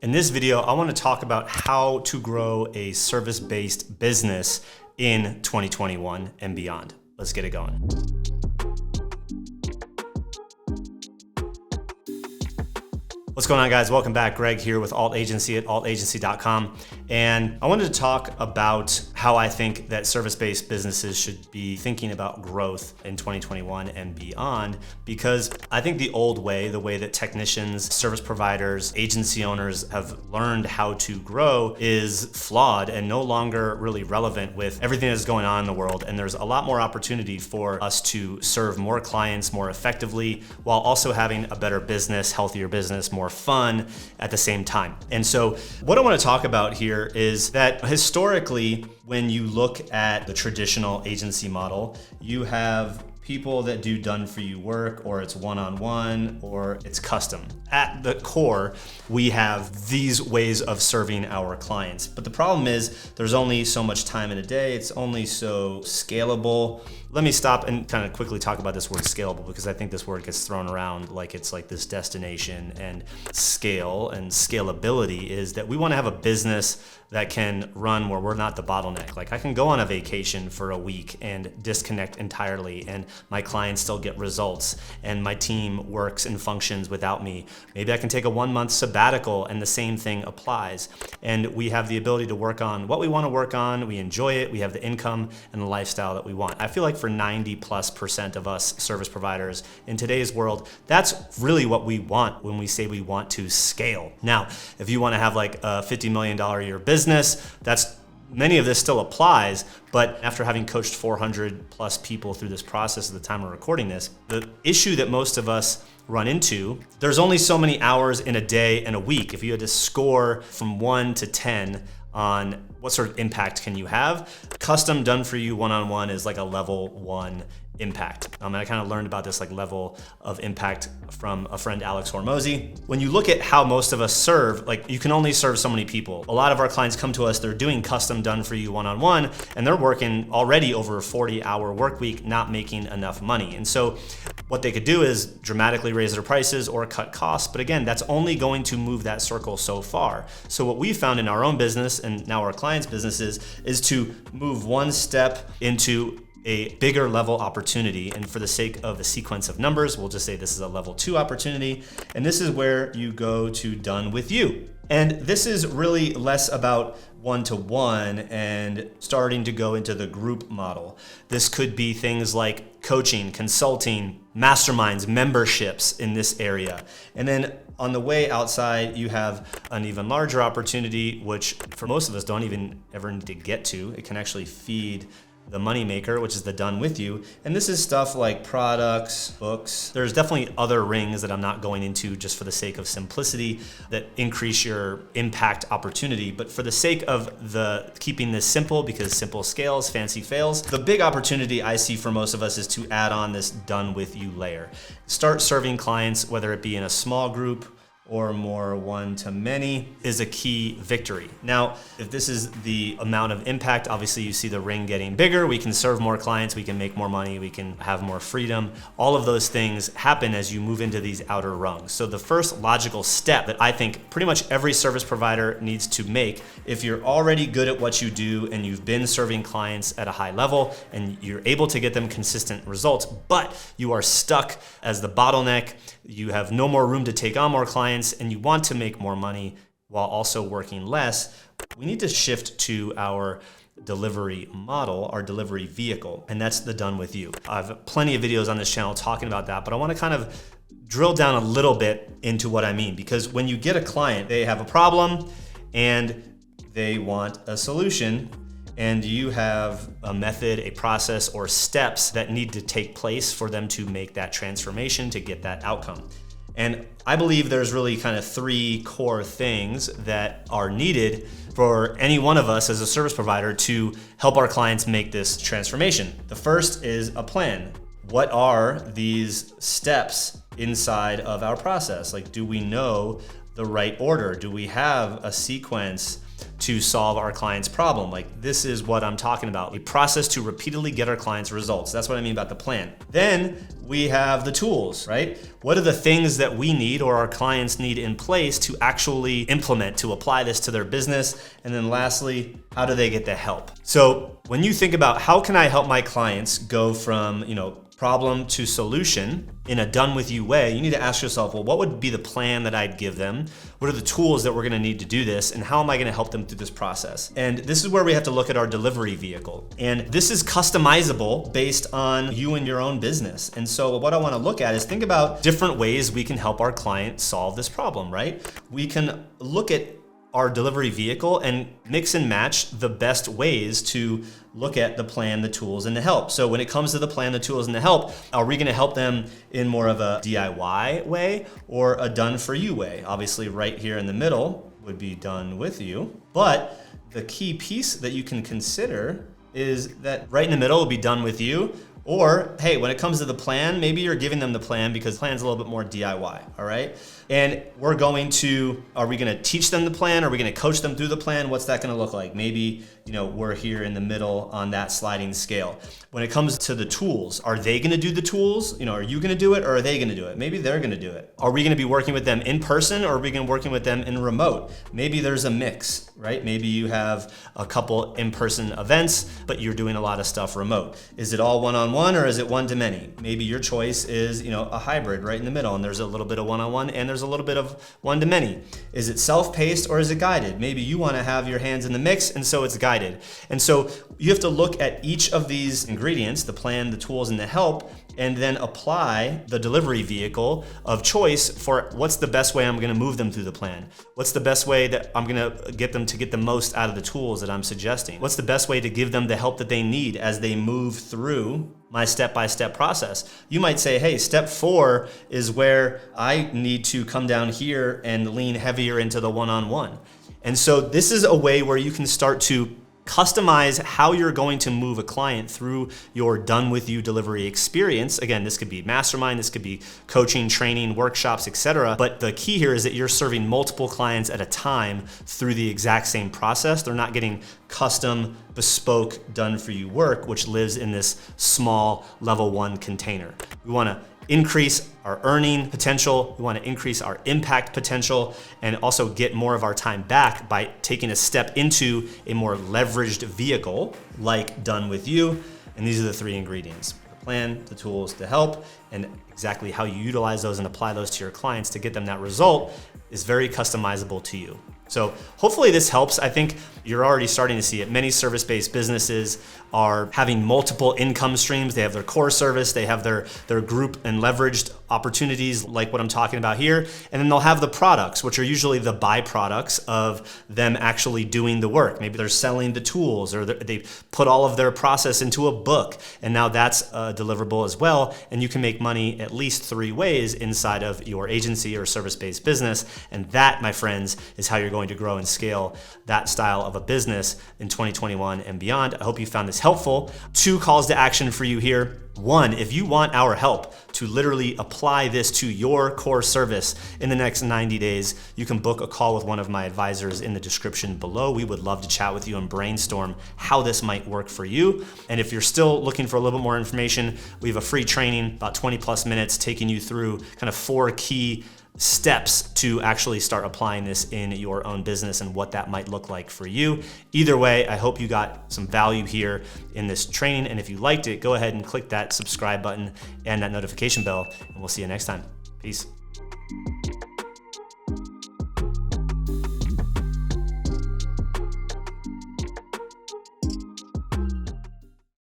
In this video, I want to talk about how to grow a service-based business in 2021 and beyond. Let's get it going. What's going on, guys? Welcome back. Greg here with Alt Agency at altagency.com. And I wanted to talk about how I think that service-based businesses should be thinking about growth in 2021 and beyond, because I think the old way, the way that technicians, service providers, agency owners have learned how to grow is flawed and no longer really relevant with everything that's going on in the world. And there's a lot more opportunity for us to serve more clients more effectively while also having a better business, healthier business, more fun at the same time. And so what I want to talk about here is that historically, when you look at the traditional agency model, you have people that do done-for-you work, or it's one-on-one, or it's custom. At the core, we have these ways of serving our clients. But the problem is there's only so much time in a day. It's only so scalable. Let me stop and kind of quickly talk about this word scalable, because I think this word gets thrown around like it's like this destination. And scale and scalability is that we want to have a business that can run where we're not the bottleneck. Like, I can go on a vacation for a week and disconnect entirely, and my clients still get results, and my team works and functions without me. Maybe I can take a 1-month sabbatical and the same thing applies. And we have the ability to work on what we want to work on. We enjoy it. We have the income and the lifestyle that we want. I feel like for 90+% of us service providers in today's world, that's really what we want when we say we want to scale. Now, if you want to have like a $50 million a year business, many of this still applies, but after having coached 400+ people through this process at the time of recording this, the issue that most of us run into, there's only so many hours in a day and a week. If you had to score from 1 to 10 on what sort of impact can you have, custom done for you one-on-one is like a level 1 impact. And I kind of learned about this like level of impact from a friend, Alex Hormozy. When you look at how most of us serve, like, you can only serve so many people. A lot of our clients come to us, they're doing custom done for you one-on-one, and they're working already over a 40-hour work week, not making enough money. And so what they could do is dramatically raise their prices or cut costs. But again, that's only going to move that circle so far. So what we found in our own business and now our clients' businesses is to move one step into a bigger level opportunity. And for the sake of the sequence of numbers, we'll just say this is a level 2 opportunity. And this is where you go to done with you. And this is really less about one-to-one and starting to go into the group model. This could be things like coaching, consulting, masterminds, memberships in this area. And then on the way outside, you have an even larger opportunity, which for most of us don't even ever need to get to. It can actually feed the moneymaker, which is the done with you. And this is stuff like products, books. There's definitely other rings that I'm not going into just for the sake of simplicity that increase your impact opportunity. But for the sake of keeping this simple, because simple scales, fancy fails, the big opportunity I see for most of us is to add on this done with you layer. Start serving clients, whether it be in a small group or more one-to-many, is a key victory. Now, if this is the amount of impact, obviously you see the ring getting bigger, we can serve more clients, we can make more money, we can have more freedom. All of those things happen as you move into these outer rungs. So the first logical step that I think pretty much every service provider needs to make, if you're already good at what you do and you've been serving clients at a high level and you're able to get them consistent results, but you are stuck as the bottleneck, you have no more room to take on more clients, and you want to make more money while also working less, we need to shift to our delivery model, our delivery vehicle, and that's the done with you. I have plenty of videos on this channel talking about that, but I want to kind of drill down a little bit into what I mean, because when you get a client, they have a problem and they want a solution, and you have a method, a process, or steps that need to take place for them to make that transformation, to get that outcome. And I believe there's really kind of 3 core things that are needed for any one of us as a service provider to help our clients make this transformation. The first is a plan. What are these steps inside of our process? Like, do we know the right order? Do we have a sequence to solve our client's problem. Like, this is what I'm talking about, a process to repeatedly get our clients results. That's what I mean about the plan. Then we have the tools, right? What are the things that we need or our clients need in place to actually implement, to apply this to their business? And then lastly, how do they get the help? So when you think about how can I help my clients go from, problem to solution in a done with you way, you need to ask yourself, well, what would be the plan that I'd give them? What are the tools that we're gonna need to do this? And how am I gonna help them through this process? And this is where we have to look at our delivery vehicle. And this is customizable based on you and your own business. And so what I wanna look at is think about different ways we can help our client solve this problem, right? We can look at our delivery vehicle and mix and match the best ways to look at the plan, the tools, and the help. So when it comes to the plan, the tools, and the help, are we gonna help them in more of a DIY way or a done for you way? Obviously, right here in the middle would be done with you. But the key piece that you can consider is that right in the middle will be done with you. Or, hey, when it comes to the plan, maybe you're giving them the plan because the plan's a little bit more DIY, all right? And are we gonna teach them the plan? Are we gonna coach them through the plan? What's that gonna look like? Maybe, we're here in the middle on that sliding scale. When it comes to the tools, are they gonna do the tools? Are you gonna do it or are they gonna do it? Maybe they're gonna do it. Are we gonna be working with them in person or are we gonna be working with them in remote? Maybe there's a mix, right? Maybe you have a couple in-person events, but you're doing a lot of stuff remote. Is it all one-on-one or is it one-to-many? Maybe your choice is, a hybrid right in the middle and there's a little bit of one-on-one and there's a little bit of one-to-many. Is it self-paced or is it guided? Maybe you wanna have your hands in the mix and so it's guided. And so you have to look at each of these ingredients, the plan, the tools, and the help, and then apply the delivery vehicle of choice for what's the best way I'm gonna move them through the plan. What's the best way that I'm gonna get them to get the most out of the tools that I'm suggesting? What's the best way to give them the help that they need as they move through my step-by-step process? You might say, hey, step 4 is where I need to come down here and lean heavier into the one-on-one. And so this is a way where you can start to customize how you're going to move a client through your done with you delivery experience. Again, this could be mastermind, this could be coaching, training, workshops, etc. But the key here is that you're serving multiple clients at a time through the exact same process. They're not getting custom, bespoke, done for you work, which lives in this small level 1 container. We wanna increase our earning potential, we want to increase our impact potential, and also get more of our time back by taking a step into a more leveraged vehicle like done with you. And these are the 3 ingredients: the plan, the tools, the help, and exactly how you utilize those and apply those to your clients to get them that result is very customizable to you. So hopefully this helps. I think you're already starting to see it. Many service-based businesses are having multiple income streams. They have their core service, they have their group and leveraged opportunities like what I'm talking about here, and then they'll have the products, which are usually the byproducts of them actually doing the work. Maybe they're selling the tools or they put all of their process into a book, and now that's deliverable as well, and you can make money at least 3 ways inside of your agency or service-based business, and that, my friends, is how you're going to grow and scale that style of a business in 2021 and beyond. I hope you found this helpful. 2 calls to action for you here. 1, if you want our help to literally apply this to your core service in the next 90 days, you can book a call with one of my advisors in the description below. We would love to chat with you and brainstorm how this might work for you. And if you're still looking for a little bit more information, we have a free training, about 20+ minutes, taking you through kind of 4 key steps to actually start applying this in your own business and what that might look like for you. Either way, I hope you got some value here in this training. And if you liked it, go ahead and click that subscribe button and that notification bell, and we'll see you next time. Peace.